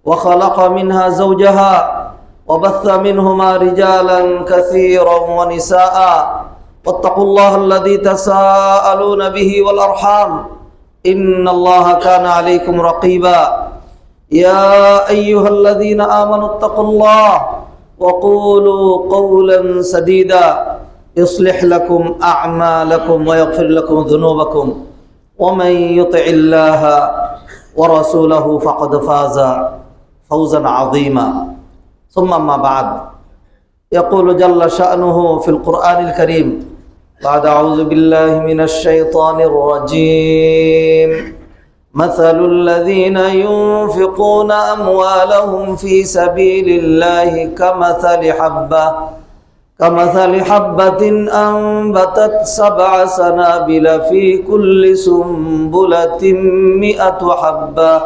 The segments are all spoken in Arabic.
وخلق منها زوجها وبث منهما رجالا كثيرا ونساء واتقوا الله الذي تساءلون به والأرحام إن الله كان عليكم رقيبا يا أيها الذين آمنوا اتقوا الله وقولوا قولا سديدا يصلح لكم أعمالكم ويغفر لكم ذنوبكم ومن يطع الله ورسوله فقد فاز فوزا عظيما ثم ما بعد يقول جل شأنه في القرآن الكريم بعد أعوذ بالله من الشيطان الرجيم مثل الذين ينفقون أموالهم في سبيل الله كمثل حبة أنبتت 7 سنابل في كل سنبلة 100 حبة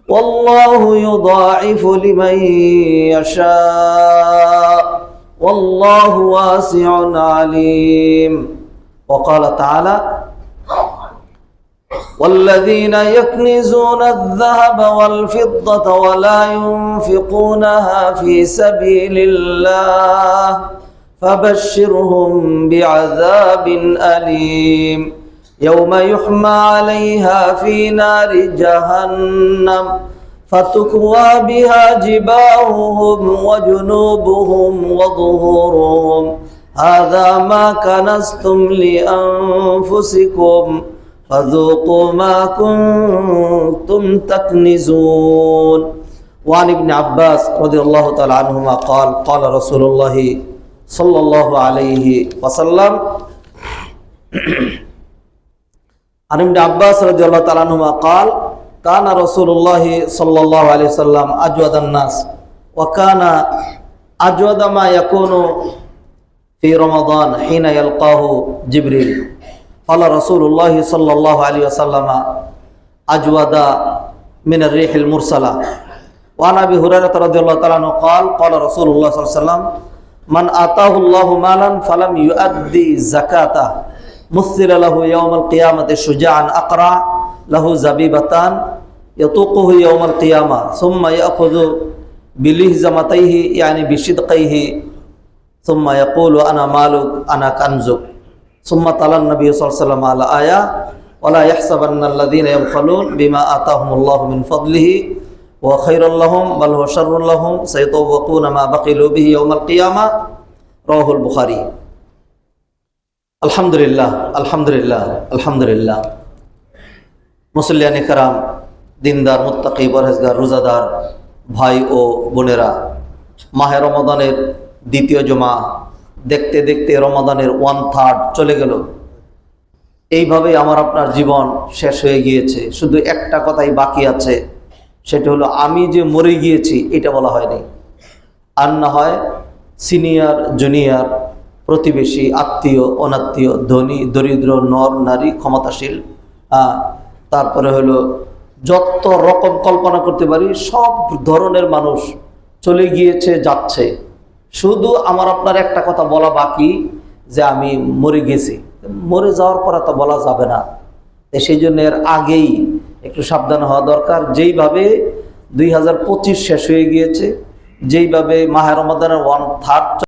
والله يضاعف لمن يشاء والله واسع عليم وقال تعالى والذين يكنزون الذهب والفضة ولا ينفقونها في سبيل الله فبشرهم بعذاب أليم يوم يحمى عليها في نار جهنم فتكوى بها جباههم وجنوبهم وظهورهم هذا ما كنزتم لأنفسكم فذوقوا ما كنتم تكنزون وعن ابن عباس رضي الله تعالى عنهما قال قال رسول الله صلى الله عليه وسلم عن ابن عباس رضي الله تعالى عنهما قال كان رسول الله صلى الله عليه وسلم أجود الناس وكان أجود ما يكون في رمضان حين يلقاه جبريل قال رسول الله صلى الله عليه وسلم أجود من الريح المرسلة وعن أبي هريرة رضي الله تعالى عنه قال قال رسول الله صلى الله عليه وسلم من آتاه الله مالا فلم يؤدي زكاته مثل له يوم القيامة شجاعا أقرع له زبيبتان يطوقه يوم القيامة ثم يأخذ بلهزمتيه يعني بشدقيه ثم يقول أنا مالك أنا كنزك ثم تلا النبي صلى الله عليه وسلم على آية ولا يحسبن الذين يبخلون بما آتاهم الله من فضله وخير لهم بل هو شر لهم سيطوقون ما بخلوا به يوم القيامة رواه البخاري আলহামদুলিল্লাহ আলহামদুলিল্লাহ আলহামদুলিল্লাহ মুসল্লিয়ান ইকরাম দিনদার মুত্তাকি পরহেজগার রোজাদার ভাই ও বোনেরা মাহে রমাদানের দ্বিতীয় জুমা দেখতে দেখতে রমাদানের 1/3 চলে গেল এইভাবে আমার আপনার জীবন শেষ হয়ে গিয়েছে শুধু একটা কথাই বাকি আছে সেটা হলো আমি যে মরে গিয়েছি এটা বলা হয়নি আর না হয় সিনিয়র জুনিয়র প্রতিবেশী আত্মীয় অনাত্মীয় ধনী দরিদ্র নর নারী ক্ষমতাশীল তারপরে হলো যত রকম কল্পনা করতে পারি সব ধরনের মানুষ চলে গিয়েছে যাচ্ছে শুধু আমার আপনার একটা কথা বলা বাকি যে আমি মরে গেছি মরে যাওয়ার পর তো বলা যাবে না সেই জন্য এর আগেই একটু সাবধান হওয়া দরকার যেইভাবে 2025 শেষ হয়ে গিয়েছে যেইভাবে মাহে রমাদানের 1/3